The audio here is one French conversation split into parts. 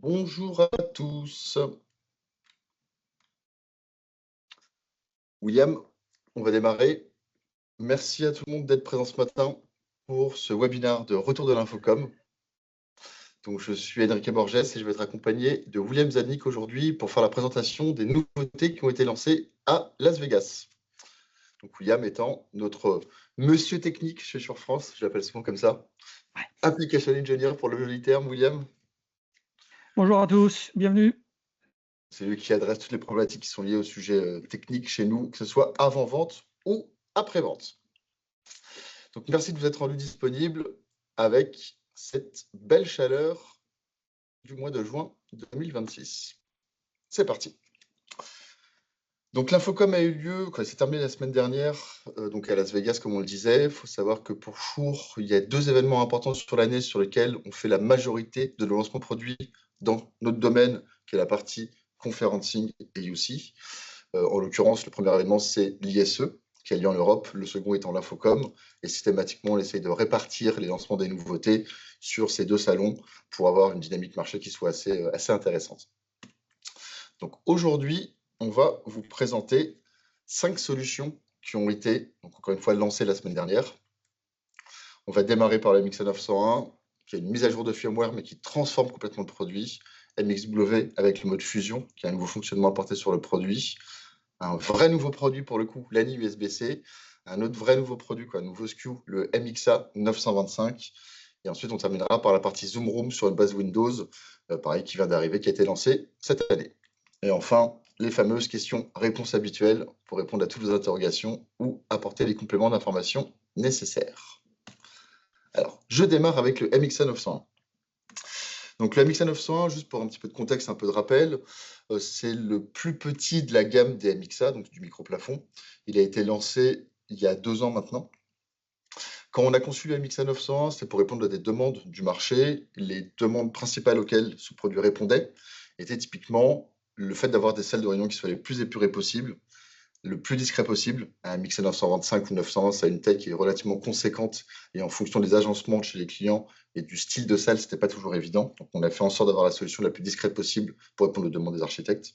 Bonjour à tous. William, on va démarrer. Merci à tout le monde d'être présent ce matin pour ce webinaire de Retour de l'Infocom. Donc, je suis Enrique Borges et je vais être accompagné de William Zanik aujourd'hui pour faire la présentation des nouveautés qui ont été lancées à Las Vegas. Donc, William étant notre monsieur technique chez Sure France, je l'appelle souvent comme ça. Application Engineer pour le joli terme, William. Bonjour à tous, bienvenue. C'est lui qui adresse toutes les problématiques qui sont liées au sujet technique chez nous, que ce soit avant-vente ou après-vente. Donc, merci de vous être rendu disponible avec cette belle chaleur du mois de juin 2026. C'est parti. Donc, l'Infocom a eu lieu, quand c'est terminé la semaine dernière, donc à Las Vegas, comme on le disait. Il faut savoir que pour Shure, il y a 2 événements importants sur l'année sur lesquels on fait la majorité de nos lancements produits dans notre domaine, qui est la partie conferencing et UC. En l'occurrence, le premier événement, c'est l'ISE, qui a lieu en Europe, le second étant l'Infocom, et systématiquement, on essaye de répartir les lancements des nouveautés sur ces 2 salons pour avoir une dynamique marché qui soit assez intéressante. Donc aujourd'hui, on va vous présenter 5 solutions qui ont été, donc encore une fois, lancées la semaine dernière. On va démarrer par la MX 901, qui a une mise à jour de firmware, mais qui transforme complètement le produit. MXW avec le mode fusion, qui a un nouveau fonctionnement apporté sur le produit. Un vrai nouveau produit pour le coup, l'ANI USB-C. Un autre vrai nouveau produit, un nouveau SKU, le MXA 925. Et ensuite, on terminera par la partie Zoom Room sur une base Windows, pareil, qui vient d'arriver, qui a été lancée cette année. Et enfin, les fameuses questions-réponses habituelles pour répondre à toutes vos interrogations ou apporter les compléments d'information nécessaires. Alors, je démarre avec le MXA 901. Donc le MXA 901, juste pour un petit peu de contexte, un peu de rappel, c'est le plus petit de la gamme des MXA, donc du micro-plafond. Il a été lancé il y a 2 ans maintenant. Quand on a conçu le MXA 901, c'était pour répondre à des demandes du marché. Les demandes principales auxquelles ce produit répondait étaient typiquement le fait d'avoir des salles de réunion qui soient les plus épurées possibles, le plus discret possible. Un MXA 925 ou 901, ça a une taille qui est relativement conséquente et en fonction des agencements de chez les clients et du style de salle, c'était pas toujours évident. Donc, on a fait en sorte d'avoir la solution la plus discrète possible pour répondre aux demandes des architectes.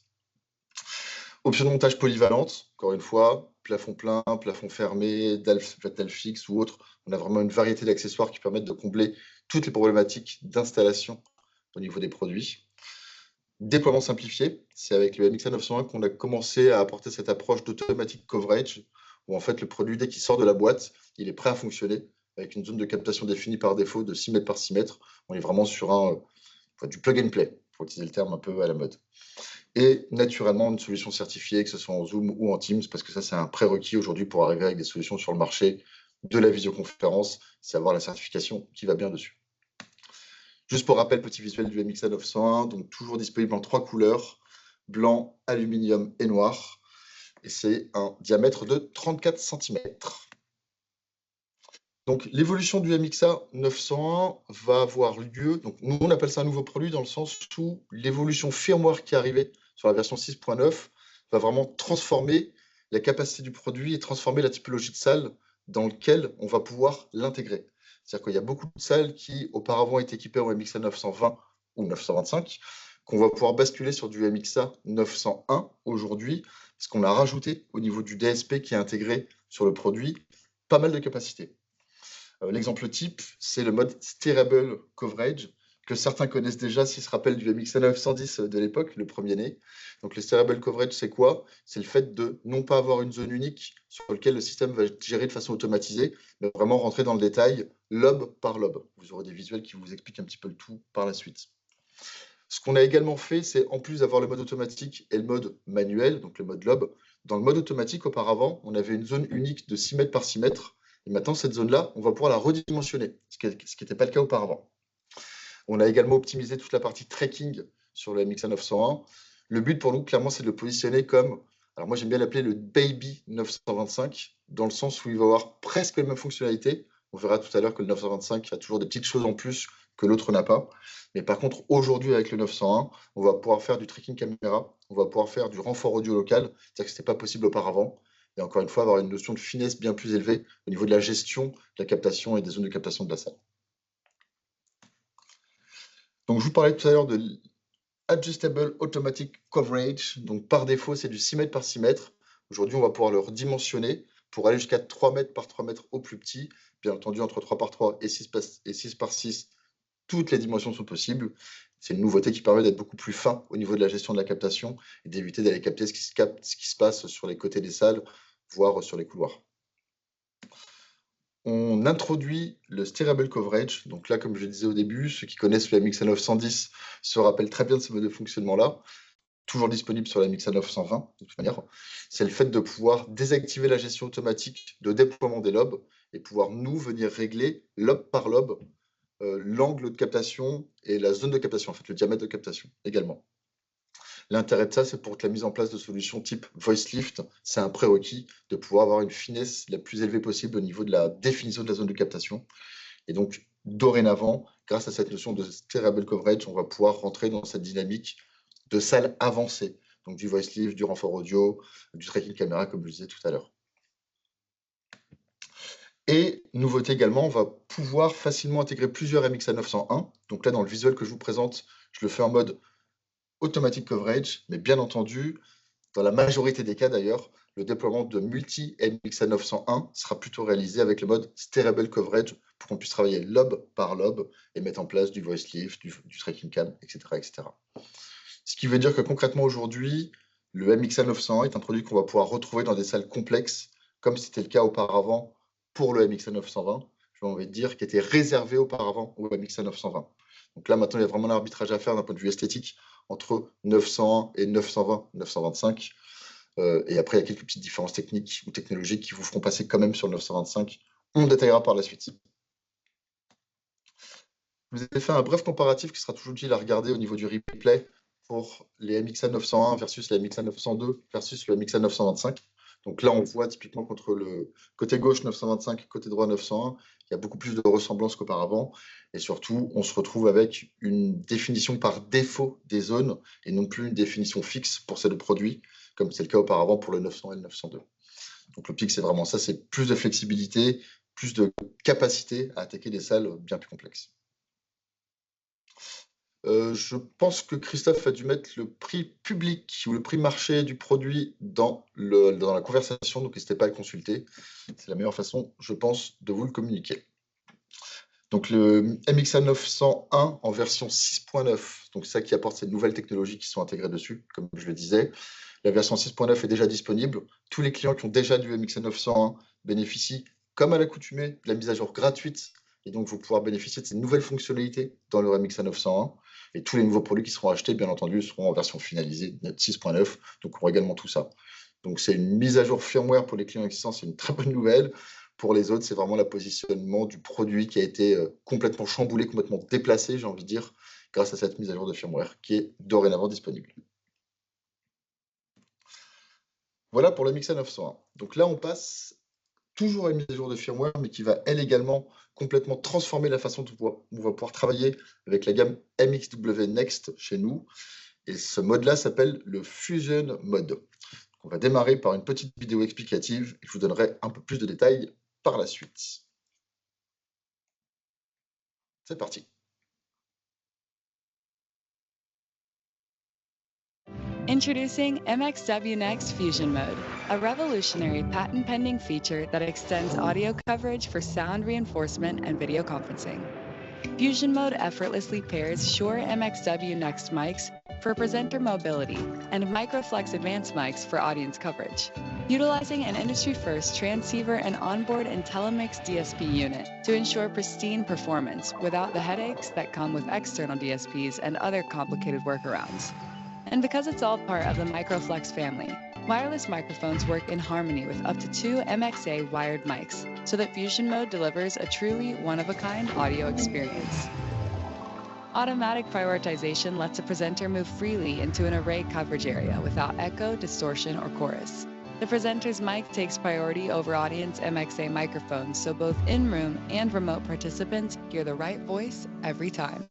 Option de montage polyvalente, encore une fois, plafond plein, plafond fermé, dalle fixe ou autre. On a vraiment une variété d'accessoires qui permettent de combler toutes les problématiques d'installation au niveau des produits. Déploiement simplifié, c'est avec le MXA 901 qu'on a commencé à apporter cette approche d'automatic coverage, où en fait le produit, dès qu'il sort de la boîte, il est prêt à fonctionner, avec une zone de captation définie par défaut de 6 mètres par 6 mètres. On est vraiment sur du plug and play, pour utiliser le terme un peu à la mode. Et naturellement, une solution certifiée, que ce soit en Zoom ou en Teams, parce que ça, c'est un prérequis aujourd'hui pour arriver avec des solutions sur le marché de la visioconférence, c'est avoir la certification qui va bien dessus. Juste pour rappel, petit visuel du MXA 901, donc toujours disponible en 3 couleurs, blanc, aluminium et noir. Et c'est un diamètre de 34 cm. Donc l'évolution du MXA 901 va avoir lieu, donc nous on appelle ça un nouveau produit dans le sens où l'évolution firmware qui est arrivée sur la version 6.9 va vraiment transformer la capacité du produit et transformer la typologie de salle dans laquelle on va pouvoir l'intégrer. C'est-à-dire qu'il y a beaucoup de salles qui auparavant étaient équipées en MXA 920 ou 925, qu'on va pouvoir basculer sur du MXA 901 aujourd'hui, parce qu'on a rajouté au niveau du DSP qui est intégré sur le produit pas mal de capacités. L'exemple type, c'est le mode Steerable Coverage, que certains connaissent déjà s'ils se rappellent du MXA 910 de l'époque, le premier-né. Donc le Steerable Coverage, c'est quoi? C'est le fait de non pas avoir une zone unique sur laquelle le système va gérer de façon automatisée, mais vraiment rentrer dans le détail, lobe par lobe. Vous aurez des visuels qui vous expliquent un petit peu le tout par la suite. Ce qu'on a également fait, c'est en plus d'avoir le mode automatique et le mode manuel, donc le mode lobe, dans le mode automatique, auparavant, on avait une zone unique de 6 mètres par 6 mètres. Et maintenant, cette zone-là, on va pouvoir la redimensionner, ce qui n'était pas le cas auparavant. On a également optimisé toute la partie tracking sur le MXA 901. Le but pour nous, clairement, c'est de le positionner comme, alors moi j'aime bien l'appeler le Baby 925, dans le sens où il va avoir presque les mêmes fonctionnalités. On verra tout à l'heure que le 925 a toujours des petites choses en plus que l'autre n'a pas. Mais par contre, aujourd'hui, avec le 901, on va pouvoir faire du tracking caméra, on va pouvoir faire du renfort audio local, c'est-à-dire que ce n'était pas possible auparavant. Et encore une fois, avoir une notion de finesse bien plus élevée au niveau de la gestion, de la captation et des zones de captation de la salle. Donc, je vous parlais tout à l'heure de Adjustable Automatic Coverage. Donc par défaut, c'est du 6 mètres par 6 mètres. Aujourd'hui, on va pouvoir le redimensionner pour aller jusqu'à 3 mètres par 3 mètres au plus petit. Bien entendu, entre 3 par 3 et 6 par 6, toutes les dimensions sont possibles. C'est une nouveauté qui permet d'être beaucoup plus fin au niveau de la gestion de la captation et d'éviter d'aller capter ce qui se passe sur les côtés des salles, voire sur les couloirs. On introduit le Steerable Coverage. Donc là, comme je le disais au début, ceux qui connaissent le MX 910 se rappellent très bien de ce mode de fonctionnement-là. Toujours disponible sur la MX 920, de toute manière. C'est le fait de pouvoir désactiver la gestion automatique de déploiement des lobes et pouvoir, nous, venir régler lobe par lobe l'angle de captation et la zone de captation, en fait, le diamètre de captation également. L'intérêt de ça, c'est pour que la mise en place de solutions type Voice Lift, c'est un prérequis de pouvoir avoir une finesse la plus élevée possible au niveau de la définition de la zone de captation. Et donc, dorénavant, grâce à cette notion de Steerable Coverage, on va pouvoir rentrer dans cette dynamique de salle avancée. Donc, du Voice Lift, du renfort audio, du tracking caméra, comme je le disais tout à l'heure. Et nouveauté également, on va pouvoir facilement intégrer plusieurs MXA 901. Donc là, dans le visuel que je vous présente, je le fais en mode Automatic Coverage, mais bien entendu, dans la majorité des cas d'ailleurs, le déploiement de multi-MXA 901 sera plutôt réalisé avec le mode Steerable Coverage pour qu'on puisse travailler lobe par lobe et mettre en place du Voice Lift, du tracking cam, etc., etc. Ce qui veut dire que concrètement aujourd'hui, le MXA 901 est un produit qu'on va pouvoir retrouver dans des salles complexes, comme c'était le cas auparavant pour le MXA 920, j'ai envie de dire, qui était réservé auparavant au MXA 920. Donc là, maintenant, il y a vraiment un arbitrage à faire d'un point de vue esthétique entre 901 et 920, 925. Et après, il y a quelques petites différences techniques ou technologiques qui vous feront passer quand même sur le 925. On détaillera par la suite. Je vous ai fait un bref comparatif qui sera toujours utile à regarder au niveau du replay pour les MXA 901 versus les MXA 902 versus le MXA 925. Donc là, on voit typiquement qu'entre le côté gauche 925, côté droit 901, il y a beaucoup plus de ressemblances qu'auparavant. Et surtout, on se retrouve avec une définition par défaut des zones et non plus une définition fixe pour ces deux produits, comme c'est le cas auparavant pour le 900 et le 902. Donc l'optique, c'est vraiment ça, c'est plus de flexibilité, plus de capacité à attaquer des salles bien plus complexes. Je pense que Christophe a dû mettre le prix public ou le prix marché du produit dans la conversation, donc n'hésitez pas à le consulter. C'est la meilleure façon, je pense, de vous le communiquer. Donc le MXA 901 en version 6.9, donc c'est ça qui apporte ces nouvelles technologies qui sont intégrées dessus, comme je le disais. La version 6.9 est déjà disponible. Tous les clients qui ont déjà du MXA 901 bénéficient, comme à l'accoutumée, de la mise à jour gratuite. Et donc, vous pourrez bénéficier de ces nouvelles fonctionnalités dans le MXA 901. Et tous les nouveaux produits qui seront achetés, bien entendu, seront en version finalisée, 6.9. Donc, on aura également tout ça. Donc, c'est une mise à jour firmware pour les clients existants. C'est une très bonne nouvelle. Pour les autres, c'est vraiment le positionnement du produit qui a été complètement chamboulé, complètement déplacé, j'ai envie de dire, grâce à cette mise à jour de firmware qui est dorénavant disponible. Voilà pour le MXA 901. Donc là, on passe toujours à une mise à jour de firmware, mais qui va, elle également, complètement transformer la façon dont on va pouvoir travailler avec la gamme MXW Next chez nous. Et ce mode-là s'appelle le Fusion Mode. On va démarrer par une petite vidéo explicative et je vous donnerai un peu plus de détails par la suite. C'est parti. Introducing MXW Next Fusion Mode, a revolutionary patent-pending feature that extends audio coverage for sound reinforcement and video conferencing. Fusion Mode effortlessly pairs Shure MXW Next mics for presenter mobility and MicroFlex Advanced mics for audience coverage, utilizing an industry-first transceiver and onboard IntelliMix DSP unit to ensure pristine performance without the headaches that come with external DSPs and other complicated workarounds. And because it's all part of the MicroFlex family, wireless microphones work in harmony with up to 2 MXA wired mics, so that Fusion Mode delivers a truly one-of-a-kind audio experience. Automatic prioritization lets a presenter move freely into an array coverage area without echo, distortion, or chorus. The presenter's mic takes priority over audience MXA microphones, so both in-room and remote participants hear the right voice every time.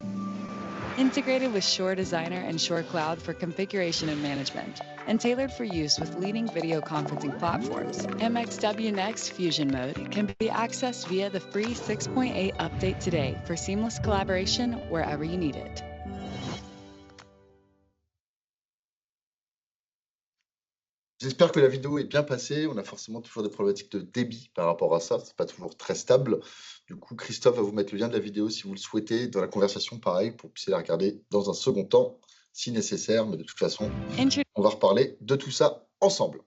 Integrated with Shure Designer and Shure Cloud for configuration and management, and tailored for use with leading video conferencing platforms, MXW Next Fusion Mode can be accessed via the free 6.8 update today for seamless collaboration wherever you need it. J'espère que la vidéo est bien passée. On a forcément toujours des problématiques de débit par rapport à ça. C'est pas toujours très stable. Du coup, Christophe va vous mettre le lien de la vidéo si vous le souhaitez dans la conversation, pareil, pour que vous puissiez la regarder dans un second temps, si nécessaire. Mais de toute façon, on va reparler de tout ça ensemble.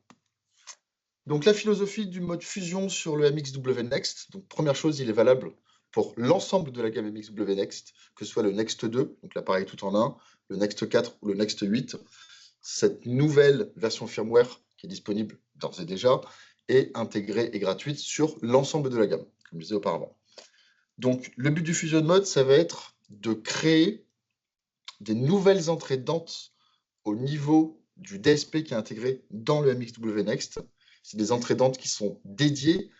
Donc, la philosophie du mode fusion sur le MXW Next. Donc, première chose, il est valable pour l'ensemble de la gamme MXW Next, que ce soit le Next 2, donc l'appareil tout en un, le Next 4 ou le Next 8. Cette nouvelle version firmware qui est disponible d'ores et déjà est intégrée et gratuite sur l'ensemble de la gamme, comme je disais auparavant. Donc, le but du Fusion Mode, ça va être de créer des nouvelles entrées Dante au niveau du DSP qui est intégré dans le MXW Next. C'est des entrées Dante qui sont dédiées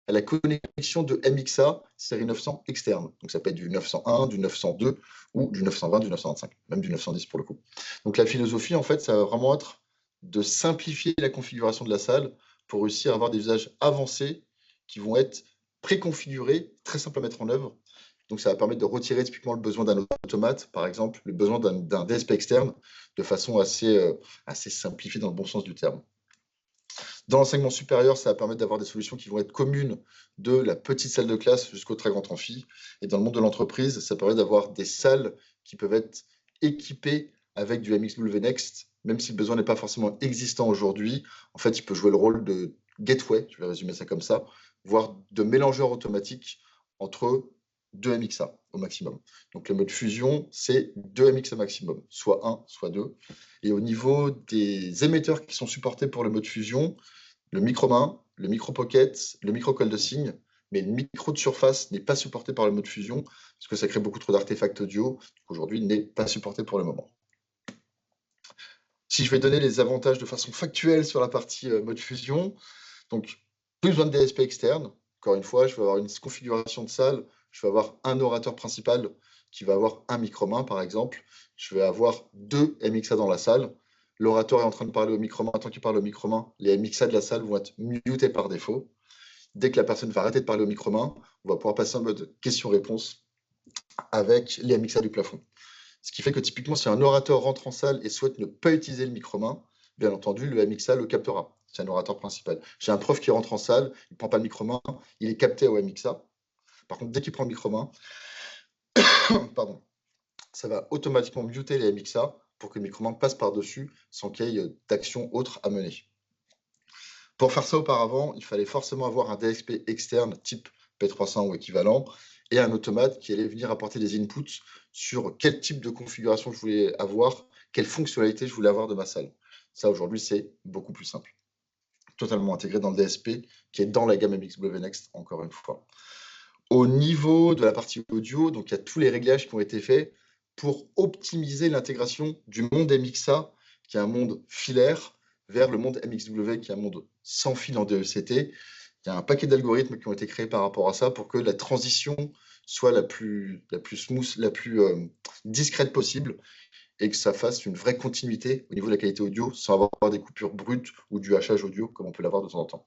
à la connexion de MXA série 900 externe. Donc, ça peut être du 901, du 902 ou du 920, du 925, même du 910 pour le coup. Donc, la philosophie, en fait, ça va vraiment être de simplifier la configuration de la salle pour réussir à avoir des usages avancés qui vont être préconfigurés, très simples à mettre en œuvre. Donc, ça va permettre de retirer typiquement le besoin d'un automate, par exemple, le besoin d'un DSP externe de façon assez simplifiée dans le bon sens du terme. Dans l'enseignement supérieur, ça va permettre d'avoir des solutions qui vont être communes de la petite salle de classe jusqu'au très grand amphi. Et dans le monde de l'entreprise, ça permet d'avoir des salles qui peuvent être équipées avec du MXW Next, même si le besoin n'est pas forcément existant aujourd'hui. En fait, il peut jouer le rôle de gateway, je vais résumer ça comme ça, voire de mélangeur automatique entre deux MXA au maximum. Donc le mode fusion, c'est 2 MXA maximum, soit 1, soit 2. Et au niveau des émetteurs qui sont supportés pour le mode fusion, le micro-main, le micro-pocket, le micro-colle de signe, mais le micro de surface n'est pas supporté par le mode fusion, parce que ça crée beaucoup trop d'artefacts audio. Aujourd'hui, il n'est pas supporté pour le moment. Si je vais donner les avantages de façon factuelle sur la partie mode fusion, donc plus besoin de DSP externe. Encore une fois, je vais avoir une configuration de salle, je vais avoir un orateur principal qui va avoir un micro-main, par exemple. Je vais avoir 2 MXA dans la salle. L'orateur est en train de parler au micro-main. Tant qu'il parle au micro-main, les MXA de la salle vont être mutés par défaut. Dès que la personne va arrêter de parler au micro-main, on va pouvoir passer en mode question-réponse avec les MXA du plafond. Ce qui fait que typiquement, si un orateur rentre en salle et souhaite ne pas utiliser le micro-main, bien entendu, le MXA le captera. C'est un orateur principal. J'ai un prof qui rentre en salle, il ne prend pas le micro-main, il est capté au MXA. Par contre, dès qu'il prend le micro-main, pardon, ça va automatiquement muter les MXA pour que le micro-main passe par-dessus sans qu'il y ait d'action autre à mener. Pour faire ça auparavant, il fallait forcément avoir un DSP externe type P300 ou équivalent et un automate qui allait venir apporter des inputs sur quel type de configuration je voulais avoir, quelle fonctionnalité je voulais avoir de ma salle. Ça, aujourd'hui, c'est beaucoup plus simple. Totalement intégré dans le DSP qui est dans la gamme MXW Next, encore une fois. Au niveau de la partie audio, donc il y a tous les réglages qui ont été faits pour optimiser l'intégration du monde MXA, qui est un monde filaire, vers le monde MXW, qui est un monde sans fil en DECT. Il y a un paquet d'algorithmes qui ont été créés par rapport à ça pour que la transition soit la plus smooth, la plus discrète possible, et que ça fasse une vraie continuité au niveau de la qualité audio, sans avoir des coupures brutes ou du hachage audio, comme on peut l'avoir de temps en temps.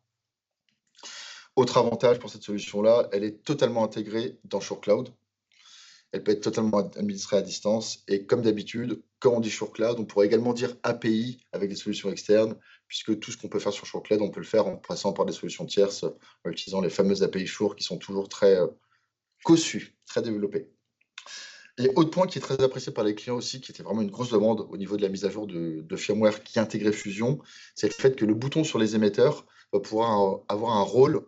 Autre avantage pour cette solution-là, elle est totalement intégrée dans SureCloud. Elle peut être totalement administrée à distance. Et comme d'habitude, quand on dit SureCloud, on pourrait également dire API avec des solutions externes, puisque tout ce qu'on peut faire sur SureCloud, on peut le faire en passant par des solutions tierces, en utilisant les fameuses API Shure qui sont toujours très cossues, très développées. Et autre point qui est très apprécié par les clients aussi, qui était vraiment une grosse demande au niveau de la mise à jour de firmware qui intégrait Fusion, c'est le fait que le bouton sur les émetteurs va pouvoir avoir un rôle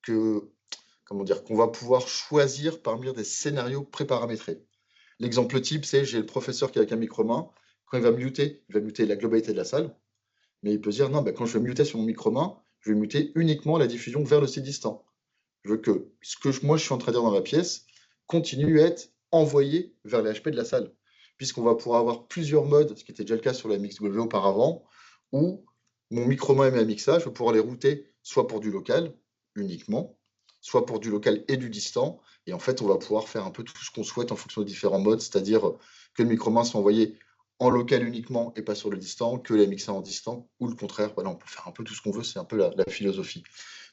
qu'on va pouvoir choisir parmi des scénarios préparamétrés. L'exemple type, c'est j'ai le professeur qui est avec un micro-main. Quand il va muter la globalité de la salle. Mais il peut se dire, non, quand je vais muter sur mon micro-main, je vais muter uniquement la diffusion vers le site distant. Je veux que ce que moi je suis en train de dire dans ma pièce continue à être envoyé vers les HP de la salle. Puisqu'on va pouvoir avoir plusieurs modes, ce qui était déjà le cas sur la MXW auparavant, où mon micro-main et mes MXA, je vais pouvoir les router soit pour du local, uniquement, soit pour du local et du distant. Et en fait, on va pouvoir faire un peu tout ce qu'on souhaite en fonction de différents modes, c'est-à-dire que le micro-main soit envoyé en local uniquement et pas sur le distant, que les MXA en distant, ou le contraire. Voilà, on peut faire un peu tout ce qu'on veut, c'est un peu la philosophie.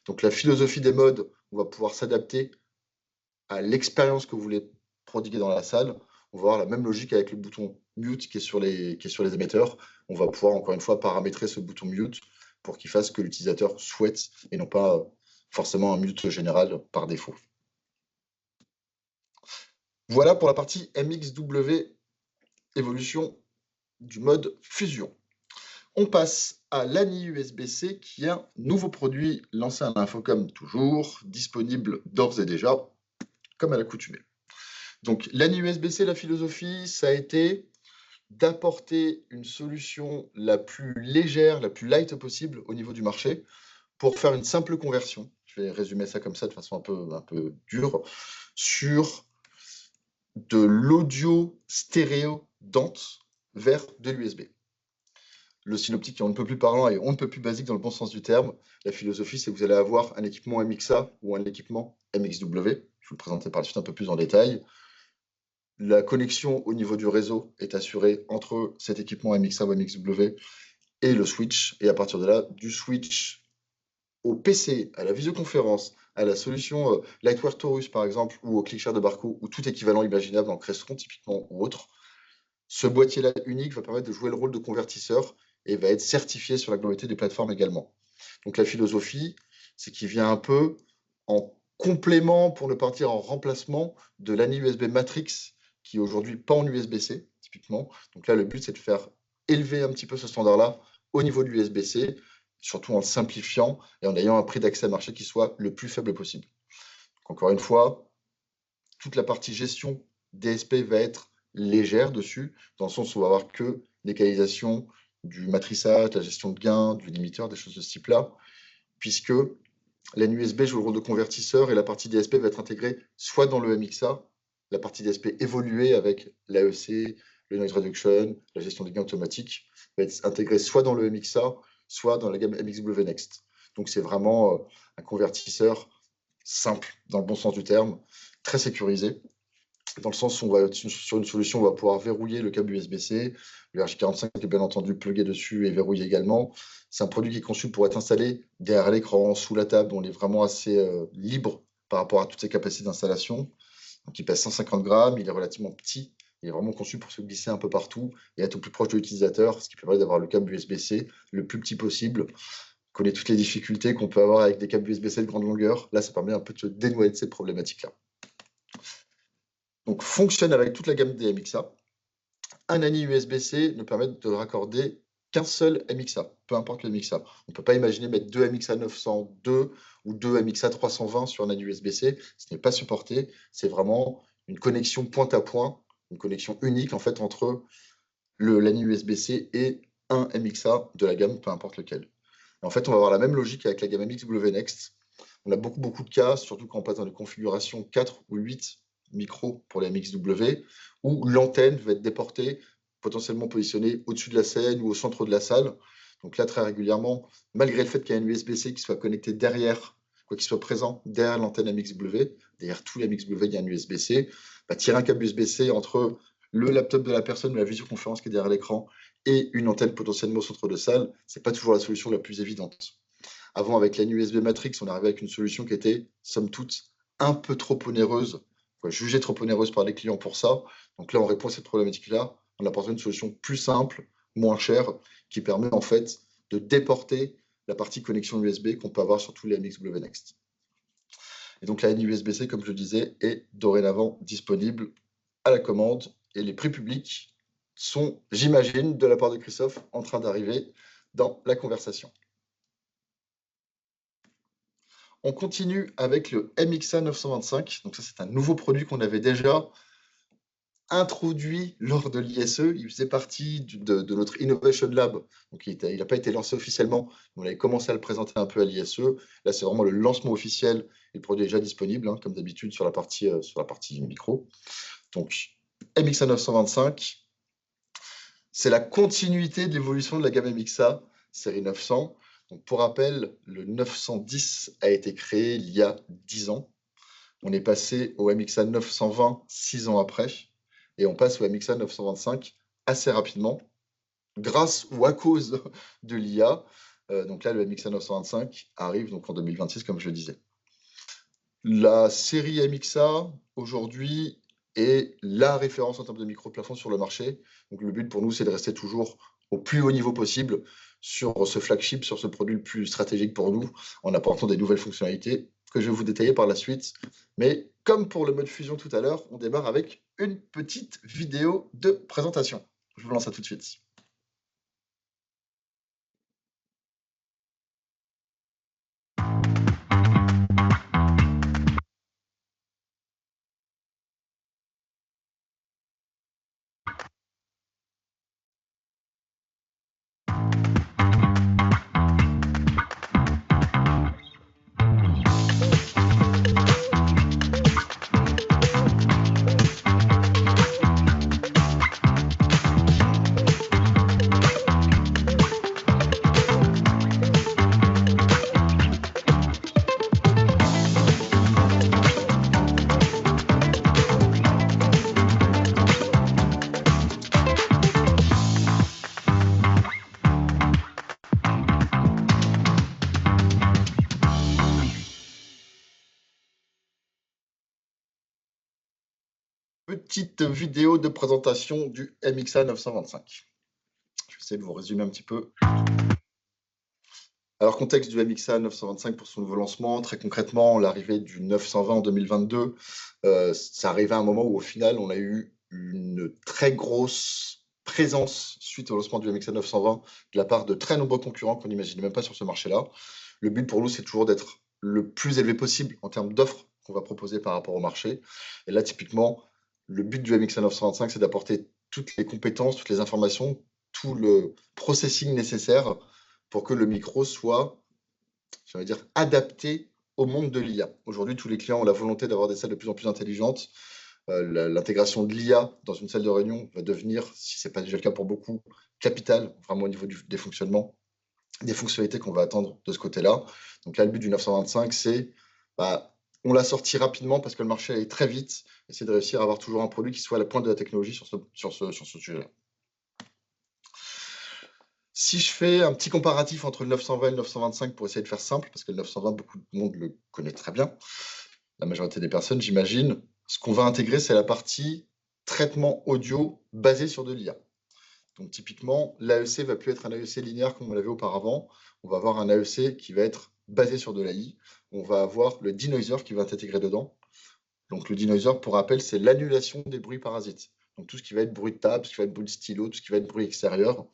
Donc la philosophie des modes, on va pouvoir s'adapter à l'expérience que vous voulez prodiguer dans la salle. On va avoir la même logique avec le bouton mute qui est sur les émetteurs. On va pouvoir, encore une fois, paramétrer ce bouton mute pour qu'il fasse ce que l'utilisateur souhaite et non pas forcément un mute général par défaut. Voilà pour la partie MXW, évolution du mode fusion. On passe à l'ANI USB-C qui est un nouveau produit lancé à l'Infocom toujours, disponible d'ores et déjà, comme à l'accoutumée. Donc l'ANI USB-C, la philosophie, ça a été d'apporter une solution la plus légère, la plus light possible au niveau du marché pour faire une simple conversion. Je vais résumer ça comme ça de façon un peu dure, sur de l'audio stéréo Dante vers de l'USB. Le synoptique est on ne peut plus parlant et on ne peut plus basique dans le bon sens du terme. La philosophie, c'est que vous allez avoir un équipement MXA ou un équipement MXW. Je vais vous le présenter par la suite un peu plus en détail. La connexion au niveau du réseau est assurée entre cet équipement MXA ou MXW et le switch. Et à partir de là, du switch au PC, à la visioconférence, à la solution Lightware Taurus par exemple, ou au ClickShare de Barco, ou tout équivalent imaginable en Crestron typiquement ou autre, ce boîtier-là unique va permettre de jouer le rôle de convertisseur et va être certifié sur la globalité des plateformes également. Donc la philosophie, c'est qu'il vient un peu en complément, pour ne pas dire en remplacement, de l'ANI USB Matrix, qui est aujourd'hui pas en USB-C, typiquement. Donc là, le but, c'est de faire élever un petit peu ce standard-là au niveau de l'USB-C, surtout en le simplifiant et en ayant un prix d'accès à marché qui soit le plus faible possible. Donc, encore une fois, toute la partie gestion DSP va être légère dessus, dans le sens où on va avoir que l'égalisation du matrissage, la gestion de gain, du limiteur, des choses de ce type-là, puisque l'ANI USB joue le rôle de convertisseur et la partie DSP va être intégrée soit dans le MXA, la partie DSP évoluée avec l'AEC, le noise reduction, la gestion des gains automatiques, va être intégrée soit dans le MXA, soit dans la gamme MXW Next. Donc c'est vraiment un convertisseur simple, dans le bon sens du terme, très sécurisé, dans le sens où on va être sur une solution, on va pouvoir verrouiller le câble USB-C, le RJ45 est bien entendu plugué dessus et verrouillé également. C'est un produit qui est conçu pour être installé derrière l'écran, sous la table, on est vraiment assez libre par rapport à toutes ses capacités d'installation. Donc il pèse 150 grammes, il est relativement petit, il est vraiment conçu pour se glisser un peu partout et être au plus proche de l'utilisateur, ce qui permet d'avoir le câble USB-C le plus petit possible. On connaît toutes les difficultés qu'on peut avoir avec des câbles USB-C de grande longueur. Là, ça permet un peu de se dénouer de ces problématiques-là. Donc fonctionne avec toute la gamme des MXA. Un ANI USB-C ne permet de raccorder qu'un seul MXA, peu importe le MXA. On ne peut pas imaginer mettre deux MXA 902 ou deux MXA 320 sur un ANI USB-C, ce n'est pas supporté. C'est vraiment une connexion point à point, une connexion unique en fait entre l'ANI USB-C et un MXA de la gamme, peu importe lequel. Et en fait, on va avoir la même logique avec la gamme MXW Next. On a beaucoup de cas, surtout quand on passe dans des configurations 4 ou 8 micros pour les MXW, où l'antenne va être déportée, potentiellement positionnée au-dessus de la scène ou au centre de la salle. Donc là, très régulièrement, malgré le fait qu'il y ait un USB-C qui soit connecté derrière, quoi qu'il soit présent derrière l'antenne MXW, derrière tous les MXW, il y a un USB-C, bah, tirer un câble USB-C entre le laptop de la personne ou la visioconférence qui est derrière l'écran et une antenne potentiellement au centre de salle, c'est pas toujours la solution la plus évidente. Avant, avec l'ANI USB Matrix, on arrivait avec une solution qui était, somme toute, un peu trop onéreuse, jugée trop onéreuse par les clients pour ça. Donc là, on répond à cette problématique-là en apportant une solution plus simple, moins chère, qui permet en fait de déporter la partie connexion USB qu'on peut avoir sur tous les MXW Next. Et donc la USB-C, comme je le disais, est dorénavant disponible à la commande et les prix publics sont, j'imagine, de la part de Christophe, en train d'arriver dans la conversation. On continue avec le MXA 925. Donc ça, c'est un nouveau produit qu'on avait déjà introduit lors de l'ISE. Il faisait partie de notre Innovation Lab. Donc il n'a pas été lancé officiellement. On avait commencé à le présenter un peu à l'ISE. Là, c'est vraiment le lancement officiel. Et le produit est déjà disponible, comme d'habitude, sur la partie micro. Donc, MXA 925, c'est la continuité de l'évolution de la gamme MXA série 900. Donc, pour rappel, le 910 a été créé il y a 10 ans. On est passé au MXA 920 6 ans après. Et on passe au MXA 925 assez rapidement, grâce ou à cause de l'IA. Donc là, le MXA 925 arrive donc en 2026, comme je le disais. La série MXA, aujourd'hui, est la référence en termes de micro-plafond sur le marché. Donc le but pour nous, c'est de rester toujours au plus haut niveau possible, sur ce flagship, sur ce produit le plus stratégique pour nous, en apportant des nouvelles fonctionnalités que je vais vous détailler par la suite. Mais comme pour le mode fusion tout à l'heure, on démarre avec une petite vidéo de présentation. Je vous lance ça tout de suite. Petite vidéo de présentation du MXA 925. Je vais essayer de vous résumer un petit peu. Alors, contexte du MXA 925 pour son nouveau lancement. Très concrètement, l'arrivée du 920 en 2022, ça arrivait à un moment où, au final, on a eu une très grosse présence suite au lancement du MXA 920 de la part de très nombreux concurrents qu'on n'imaginait même pas sur ce marché-là. Le but pour nous, c'est toujours d'être le plus élevé possible en termes d'offres qu'on va proposer par rapport au marché. Et là, typiquement, le but du MXA 925, c'est d'apporter toutes les compétences, toutes les informations, tout le processing nécessaire pour que le micro soit, j'allais dire, adapté au monde de l'IA. Aujourd'hui, tous les clients ont la volonté d'avoir des salles de plus en plus intelligentes. L'intégration de l'IA dans une salle de réunion va devenir, si ce n'est pas déjà le cas pour beaucoup, capital, vraiment au niveau des fonctionnements, des fonctionnalités qu'on va attendre de ce côté-là. Donc là, le but du 925, c'est on l'a sorti rapidement parce que le marché est très vite, et c'est de réussir à avoir toujours un produit qui soit à la pointe de la technologie sur ce sujet-là. Si je fais un petit comparatif entre le 920 et le 925 pour essayer de faire simple, parce que le 920, beaucoup de monde le connaît très bien, la majorité des personnes, j'imagine, ce qu'on va intégrer, c'est la partie traitement audio basé sur de l'IA. Donc typiquement, l'AEC va plus être un AEC linéaire comme on l'avait auparavant. On va avoir un AEC qui va être basé sur de l'AI. On va avoir le denoiser qui va être intégré dedans. Donc le denoiser, pour rappel, c'est l'annulation des bruits parasites. Donc tout ce qui va être bruit de table, tout ce qui va être bruit de stylo, tout ce qui va être bruit extérieur.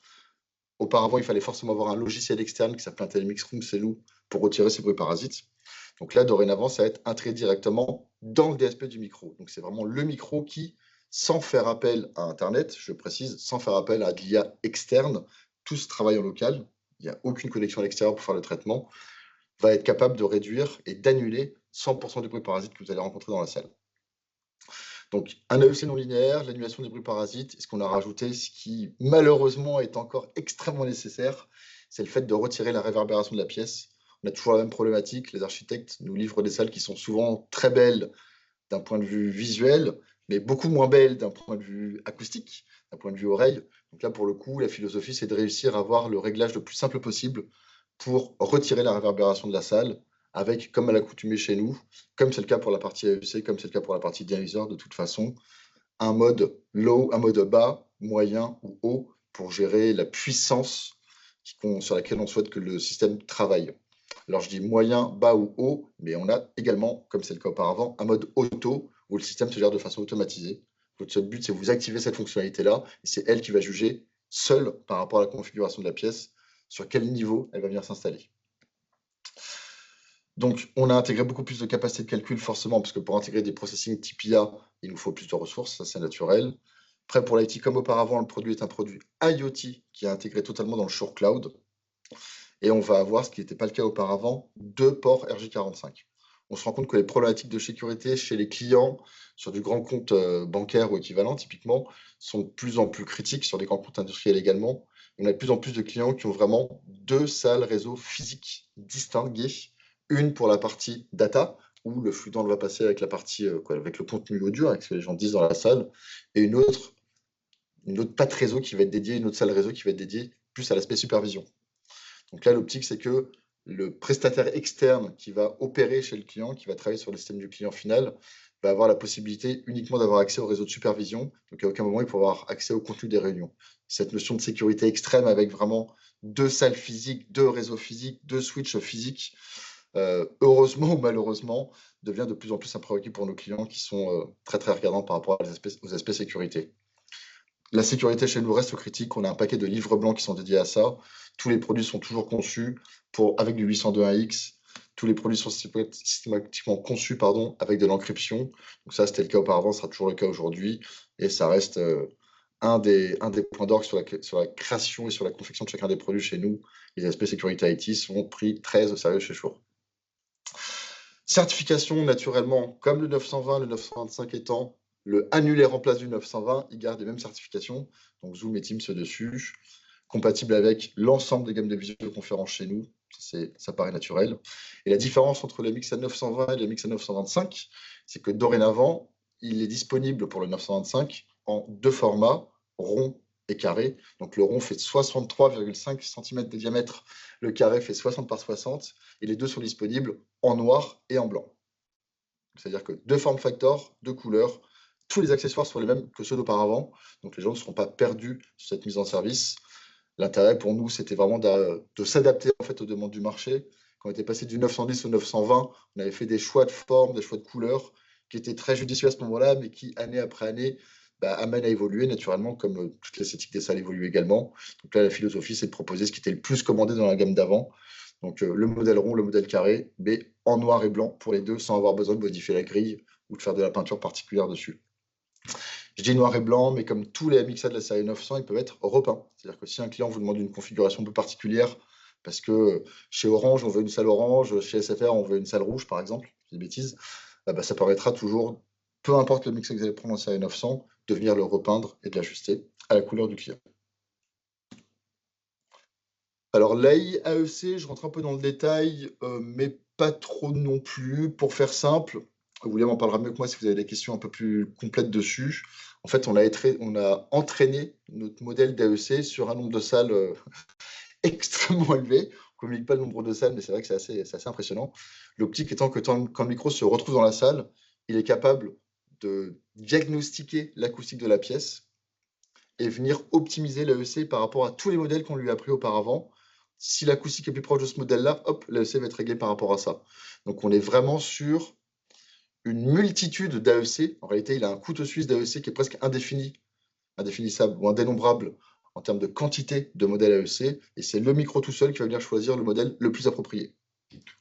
Auparavant, il fallait forcément avoir un logiciel externe qui s'appelait Telmix Room Cellou pour retirer ces bruits parasites. Donc là, dorénavant, ça va être intégré directement dans le DSP du micro. Donc c'est vraiment le micro qui, sans faire appel à Internet, je précise, sans faire appel à de l'IA externe, tout ce travail en local, il n'y a aucune connexion à l'extérieur pour faire le traitement, va être capable de réduire et d'annuler 100% des bruits parasites que vous allez rencontrer dans la salle. Donc, un AEC non linéaire, l'annulation des bruits parasites, et ce qu'on a rajouté, ce qui malheureusement est encore extrêmement nécessaire, c'est le fait de retirer la réverbération de la pièce. On a toujours la même problématique, les architectes nous livrent des salles qui sont souvent très belles d'un point de vue visuel, mais beaucoup moins belles d'un point de vue acoustique, d'un point de vue oreille. Donc là, pour le coup, la philosophie, c'est de réussir à avoir le réglage le plus simple possible pour retirer la réverbération de la salle, avec, comme à l'accoutumée chez nous, comme c'est le cas pour la partie AEC, comme c'est le cas pour la partie denoiser, de toute façon, un mode low, un mode bas, moyen ou haut pour gérer la puissance sur laquelle on souhaite que le système travaille. Alors je dis moyen, bas ou haut, mais on a également, comme c'est le cas auparavant, un mode auto où le système se gère de façon automatisée. Votre seul but, c'est vous activer cette fonctionnalité-là, et c'est elle qui va juger, seule par rapport à la configuration de la pièce, sur quel niveau elle va venir s'installer. Donc, on a intégré beaucoup plus de capacité de calcul, forcément, parce que pour intégrer des processing type IA, il nous faut plus de ressources, ça c'est naturel. Après, pour l'IT, comme auparavant, le produit est un produit IoT qui est intégré totalement dans le Shure Cloud. Et on va avoir, ce qui n'était pas le cas auparavant, 2 ports RJ45. On se rend compte que les problématiques de sécurité chez les clients, sur du grand compte bancaire ou équivalent, typiquement, sont de plus en plus critiques, sur des grands comptes industriels également. On a de plus en plus de clients qui ont vraiment 2 salles réseau physiques distinguées. Une pour la partie data, où le flux d'onde va passer avec la partie, avec le contenu audio, avec ce que les gens disent dans la salle, et une autre patte réseau qui va être dédiée, une autre salle réseau qui va être dédiée plus à l'aspect supervision. Donc là, l'optique, c'est que le prestataire externe qui va opérer chez le client, qui va travailler sur le système du client final, va avoir la possibilité uniquement d'avoir accès au réseau de supervision. Donc, à aucun moment, il pourra avoir accès au contenu des réunions. Cette notion de sécurité extrême avec vraiment 2 salles physiques, 2 réseaux physiques, 2 switches physiques, heureusement ou malheureusement, devient de plus en plus un prérequis pour nos clients qui sont très, très regardants par rapport aux aspects sécurité. La sécurité chez nous reste critique. On a un paquet de livres blancs qui sont dédiés à ça. Tous les produits sont toujours conçus avec du 802.1x. Tous les produits sont systématiquement conçus avec de l'encryption. Donc ça, c'était le cas auparavant, ce sera toujours le cas aujourd'hui. Et ça reste un des points d'orgue sur la création et sur la confection de chacun des produits chez nous. Les aspects sécurité IT sont pris très au sérieux chez Shure. Certification, naturellement, comme le 920, le 925 étant le annulé remplace du 920, il garde les mêmes certifications. Donc Zoom et Teams dessus, compatible avec l'ensemble des gammes de visioconférence chez nous. Ça paraît naturel. Et la différence entre le MXA 920 et le MXA 925, c'est que dorénavant, il est disponible pour le 925 en 2 formats, rond et carré. Donc le rond fait 63,5 cm de diamètre, le carré fait 60 par 60, et les deux sont disponibles en noir et en blanc. C'est-à-dire que 2 form factors, 2 couleurs, tous les accessoires sont les mêmes que ceux d'auparavant, donc les gens ne seront pas perdus sur cette mise en service. L'intérêt pour nous, c'était vraiment de s'adapter en fait aux demandes du marché. Quand on était passé du 910 au 920, on avait fait des choix de forme, des choix de couleurs qui étaient très judicieux à ce moment-là, mais qui, année après année, amènent à évoluer naturellement, comme toute l'esthétique des salles évolue également. Donc là, la philosophie, c'est de proposer ce qui était le plus commandé dans la gamme d'avant. Donc le modèle rond, le modèle carré, mais en noir et blanc pour les deux, sans avoir besoin de modifier la grille ou de faire de la peinture particulière dessus. Je dis noir et blanc, mais comme tous les MXA de la série 900, ils peuvent être repeints. C'est-à-dire que si un client vous demande une configuration un peu particulière, parce que chez Orange, on veut une salle orange, chez SFR, on veut une salle rouge, par exemple, c'est des bêtises, ça permettra toujours, peu importe le MXA que vous allez prendre en série 900, de venir le repeindre et de l'ajuster à la couleur du client. Alors, l'AI AEC, je rentre un peu dans le détail, mais pas trop non plus. Pour faire simple, William en parlera mieux que moi si vous avez des questions un peu plus complètes dessus. En fait, on a entraîné notre modèle d'AEC sur un nombre de salles extrêmement élevé. On ne communique pas le nombre de salles, mais c'est vrai que c'est assez impressionnant. L'optique étant que quand le micro se retrouve dans la salle, il est capable de diagnostiquer l'acoustique de la pièce et venir optimiser l'AEC par rapport à tous les modèles qu'on lui a appris auparavant. Si l'acoustique est plus proche de ce modèle-là, hop, l'AEC va être réglé par rapport à ça. Donc on est vraiment sur une multitude d'AEC. En réalité, il a un couteau suisse d'AEC qui est presque indéfinissable ou indénombrable en termes de quantité de modèles AEC, et c'est le micro tout seul qui va venir choisir le modèle le plus approprié.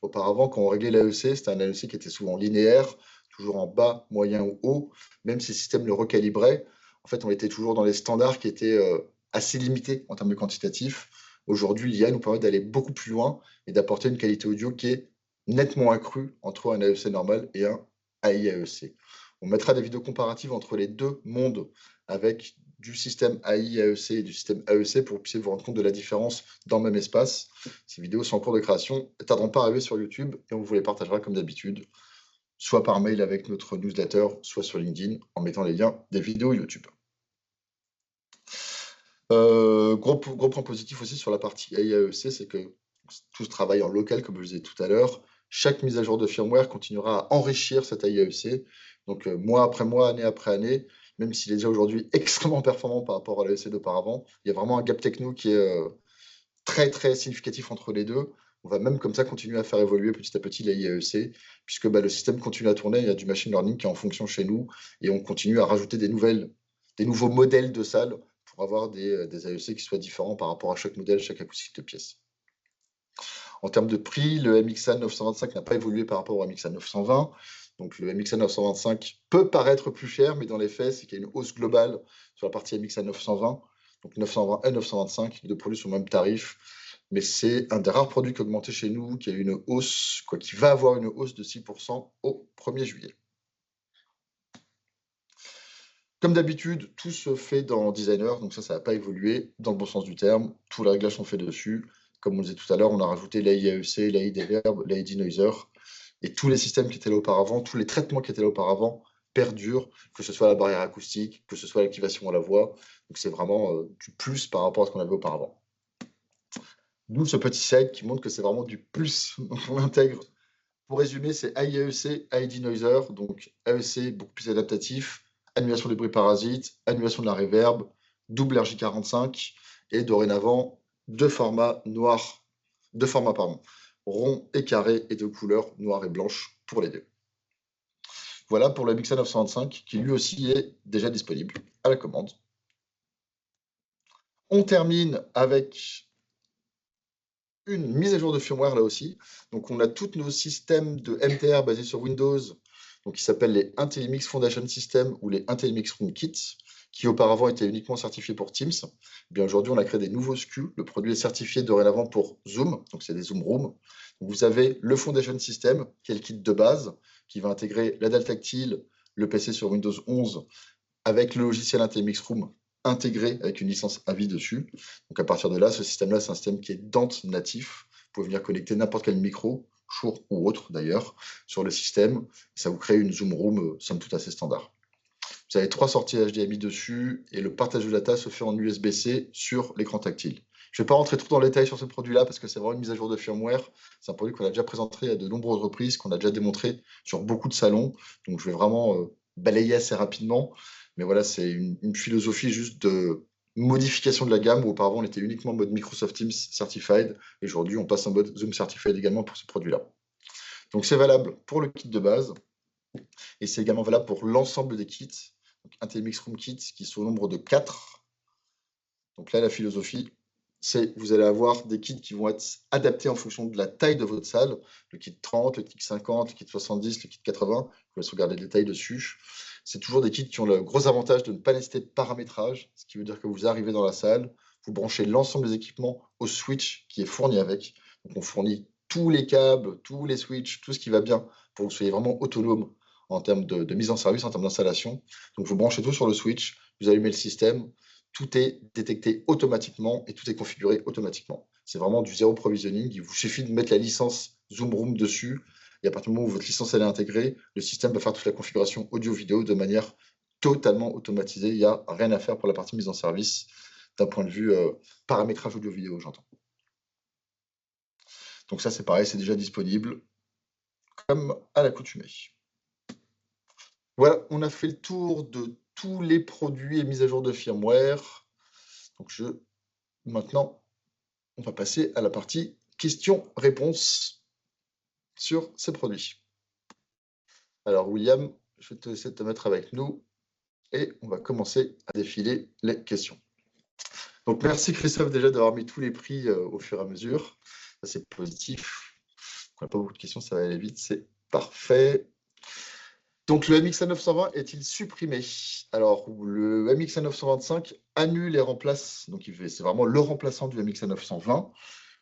Auparavant, quand on réglait l'AEC, c'était un AEC qui était souvent linéaire, toujours en bas, moyen ou haut, même si le système le recalibrait. En fait, on était toujours dans les standards qui étaient assez limités en termes de quantitatif. Aujourd'hui, l'IA nous permet d'aller beaucoup plus loin et d'apporter une qualité audio qui est nettement accrue entre un AEC normal et un AI AEC. On mettra des vidéos comparatives entre les deux mondes avec du système AI AEC et du système AEC pour que vous puissiez vous rendre compte de la différence dans le même espace. Ces vidéos sont en cours de création, ne tarderont pas à arriver sur YouTube et on vous les partagera comme d'habitude, soit par mail avec notre newsletter, soit sur LinkedIn en mettant les liens des vidéos YouTube. Gros point positif aussi sur la partie AI AEC, c'est que tout ce travail en local, comme je le disais tout à l'heure, chaque mise à jour de firmware continuera à enrichir cet AI AEC. Donc mois après mois, année après année, même s'il est déjà aujourd'hui extrêmement performant par rapport à l'AEC d'auparavant, il y a vraiment un gap techno qui est très très significatif entre les deux. On va même comme ça continuer à faire évoluer petit à petit l'AI AEC, puisque le système continue à tourner, il y a du machine learning qui est en fonction chez nous, et on continue à rajouter des nouveaux modèles de salles pour avoir des AEC qui soient différents par rapport à chaque modèle, chaque acoustique de pièce. En termes de prix, le MXA 925 n'a pas évolué par rapport au MXA 920. Donc le MXA 925 peut paraître plus cher, mais dans les faits, c'est qu'il y a une hausse globale sur la partie MXA 920. Donc 920 et 925, les deux produits sont au même tarif. Mais c'est un des rares produits qui a augmenté chez nous, qui a une hausse, qui va avoir une hausse de 6% au 1er juillet. Comme d'habitude, tout se fait dans Designer, donc ça n'a pas évolué dans le bon sens du terme. Tous les réglages sont faits dessus. Comme on le disait tout à l'heure, on a rajouté l'AI AEC, l'AI Reverb, l'AI Denoiser. Et tous les systèmes qui étaient là auparavant, tous les traitements qui étaient là auparavant perdurent, que ce soit la barrière acoustique, que ce soit l'activation à la voix. Donc c'est vraiment du plus par rapport à ce qu'on avait auparavant. D'où ce petit slide qui montre que c'est vraiment du plus. Donc on intègre Pour résumer, c'est AEC, ID Noiser, donc AEC beaucoup plus adaptatif, annulation des bruits parasites, annulation de la reverb, double RJ45 et dorénavant deux formats rond et carré et de couleur noire et blanche pour les deux. Voilà pour le MXA 925 qui lui aussi est déjà disponible à la commande. On termine avec une mise à jour de firmware là aussi. Donc on a tous nos systèmes de MTR basés sur Windows, donc qui s'appellent les IntelliMix Foundation System ou les IntelliMix Room Kits, qui auparavant étaient uniquement certifiés pour Teams. Bien aujourd'hui, on a créé des nouveaux SKU. Le produit est certifié dorénavant pour Zoom, donc c'est des Zoom Rooms. Vous avez le Foundation System, qui est le kit de base, qui va intégrer la dalle tactile, le PC sur Windows 11, avec le logiciel IntelliMix Room intégré avec une licence AVI dessus. Donc à partir de là, ce système-là, c'est un système qui est Dante natif. Vous pouvez venir connecter n'importe quel micro, Shure ou autre d'ailleurs, sur le système. Ça vous crée une Zoom Room, somme toute assez standard. Vous avez 3 sorties HDMI dessus et le partage de data se fait en USB-C sur l'écran tactile. Je ne vais pas rentrer trop dans le détail sur ce produit-là parce que c'est vraiment une mise à jour de firmware. C'est un produit qu'on a déjà présenté à de nombreuses reprises, qu'on a déjà démontré sur beaucoup de salons. Donc je vais vraiment balayer assez rapidement. Mais voilà, c'est une philosophie juste de modification de la gamme où auparavant on était uniquement en mode Microsoft Teams Certified. Et aujourd'hui, on passe en mode Zoom Certified également pour ce produit-là. Donc c'est valable pour le kit de base et c'est également valable pour l'ensemble des kits. Donc IntelliMix Room Kits qui sont au nombre de 4. Donc là, la philosophie, c'est que vous allez avoir des kits qui vont être adaptés en fonction de la taille de votre salle. Le kit 30, le kit 50, le kit 70, le kit 80. Je vous laisse regarder les détails dessus. C'est toujours des kits qui ont le gros avantage de ne pas nécessiter de paramétrage, ce qui veut dire que vous arrivez dans la salle, vous branchez l'ensemble des équipements au switch qui est fourni avec. Donc on fournit tous les câbles, tous les switches, tout ce qui va bien pour que vous soyez vraiment autonome en termes de mise en service, en termes d'installation. Donc vous branchez tout sur le switch, vous allumez le système, tout est détecté automatiquement et tout est configuré automatiquement. C'est vraiment du zéro provisioning. Il vous suffit de mettre la licence Zoom Room dessus. Et à partir du moment où votre licence elle est intégrée, le système va faire toute la configuration audio-vidéo de manière totalement automatisée. Il n'y a rien à faire pour la partie mise en service d'un point de vue paramétrage audio-vidéo, j'entends. Donc ça, c'est pareil, c'est déjà disponible comme à l'accoutumée. Voilà, on a fait le tour de tous les produits et mises à jour de firmware. Donc maintenant, on va passer à la partie questions-réponses sur ces produits. Alors William, je vais te laisser te mettre avec nous et on va commencer à défiler les questions. Donc merci Christophe déjà d'avoir mis tous les prix au fur et à mesure. Ça c'est positif. On n'a pas beaucoup de questions, ça va aller vite, c'est parfait. Donc le MXA 920 est-il supprimé? Alors le MXA 925 annule et remplace, donc c'est vraiment le remplaçant du MXA 920.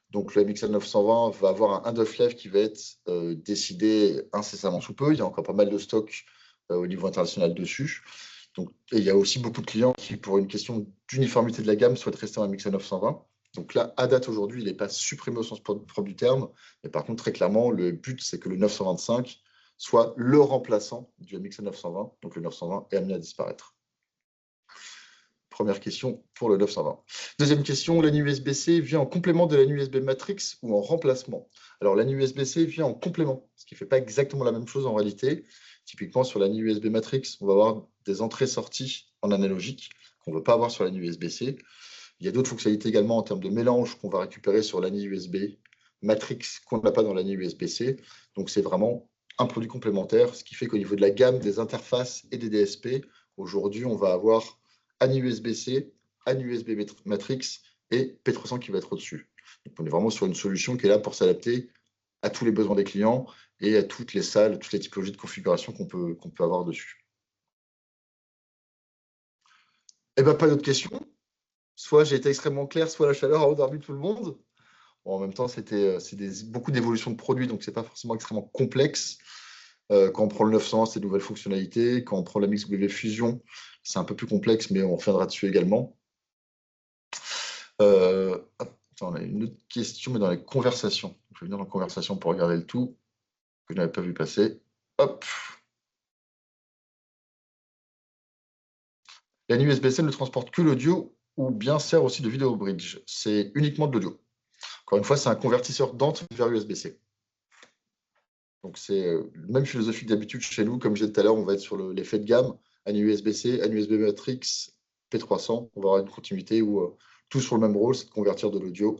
Donc le MXA 920 va avoir un end of life qui va être décidé incessamment sous peu. Il y a encore pas mal de stocks au niveau international dessus. Donc, et il y a aussi beaucoup de clients qui, pour une question d'uniformité de la gamme, souhaitent rester en MXA 920. Donc là, à date aujourd'hui, il n'est pas supprimé au sens propre du terme. Mais par contre, très clairement, le but, c'est que le 925 soit le remplaçant du MXA 920. Donc le 920 est amené à disparaître. Première question pour le 920. Deuxième question, l'ANI USB-C vient en complément de l'ANI USB Matrix ou en remplacement? Alors l'ANI USB-C vient en complément, ce qui ne fait pas exactement la même chose en réalité. Typiquement sur l'ANI USB Matrix, on va avoir des entrées-sorties en analogique qu'on ne veut pas avoir sur l'ANI USB-C. Il y a d'autres fonctionnalités également en termes de mélange qu'on va récupérer sur l'ANI USB Matrix qu'on n'a pas dans l'ANI USB-C. Donc c'est vraiment un produit complémentaire, ce qui fait qu'au niveau de la gamme des interfaces et des DSP, aujourd'hui on va avoir ANI USB-C, ANI USB Matrix et P300 qui va être au-dessus. Donc on est vraiment sur une solution qui est là pour s'adapter à tous les besoins des clients et à toutes les salles, toutes les typologies de configuration qu'on peut avoir dessus. Eh bien, pas d'autres questions. Soit j'ai été extrêmement clair, soit la chaleur a endormi tout le monde. Bon, en même temps, c'est beaucoup d'évolutions de produits, donc c'est pas forcément extrêmement complexe. Quand on prend le 900, c'est de nouvelles fonctionnalités. Quand on prend la MixW Fusion, c'est un peu plus complexe, mais on reviendra dessus également. On a une autre question, mais dans les conversations. Je vais venir dans la conversation pour regarder le tout, que je n'avais pas vu passer. Hop. L'ANI USB-C ne transporte que l'audio ou bien sert aussi de vidéo bridge? C'est uniquement de l'audio. Encore une fois, c'est un convertisseur Dante vers USB-C. Donc, c'est la même philosophie que d'habitude chez nous. Comme je disais tout à l'heure, on va être sur les faits de gamme, un USB-C, un USB Matrix, P300. On va avoir une continuité où tout sur le même rôle, c'est de convertir de l'audio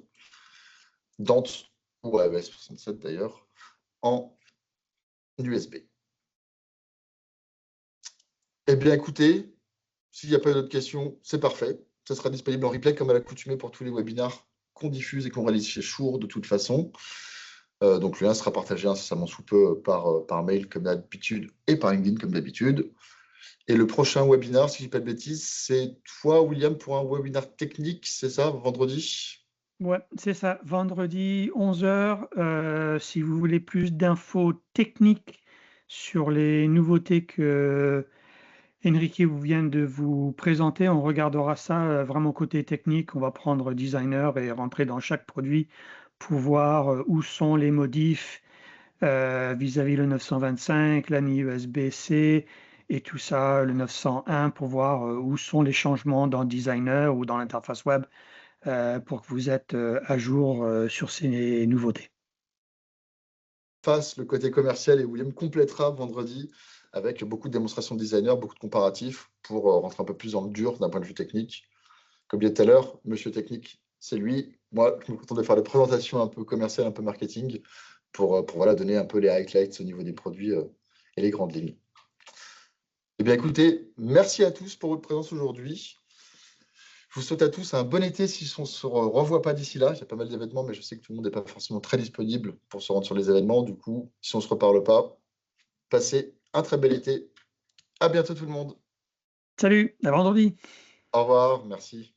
Dante ou AES67 d'ailleurs en USB. Eh bien, écoutez, s'il n'y a pas d'autres questions, c'est parfait. Ça sera disponible en replay comme à l'accoutumée pour tous les webinars qu'on diffuse et qu'on réalise chez Shure de toute façon. Donc, le lien sera partagé incessamment sous peu par mail comme d'habitude et par LinkedIn comme d'habitude. Et le prochain webinar, si je ne dis pas de bêtises, c'est toi, William, pour un webinar technique, c'est ça, vendredi? Ouais, c'est ça. Vendredi, 11 h. Si vous voulez plus d'infos techniques sur les nouveautés que Enrique vous vient de vous présenter, on regardera ça vraiment côté technique. On va prendre designer et rentrer dans chaque produit pour voir où sont les modifs vis-à-vis le 925, la mini USB-C et tout ça, le 901 pour voir où sont les changements dans designer ou dans l'interface web pour que vous êtes à jour sur ces nouveautés. Le côté commercial et William complétera vendredi avec beaucoup de démonstrations de designers, beaucoup de comparatifs pour rentrer un peu plus dans le dur d'un point de vue technique. Comme je disais tout à l'heure, monsieur technique, c'est lui. Moi, je me contente de faire des présentations un peu commerciales, un peu marketing pour voilà, donner un peu les highlights au niveau des produits et les grandes lignes. Eh bien, écoutez, merci à tous pour votre présence aujourd'hui. Je vous souhaite à tous un bon été si on ne se revoit pas d'ici là. Il y a pas mal d'événements, mais je sais que tout le monde n'est pas forcément très disponible pour se rendre sur les événements. Du coup, si on ne se reparle pas, passez un très bel été. À bientôt tout le monde. Salut, à vendredi. Au revoir, merci.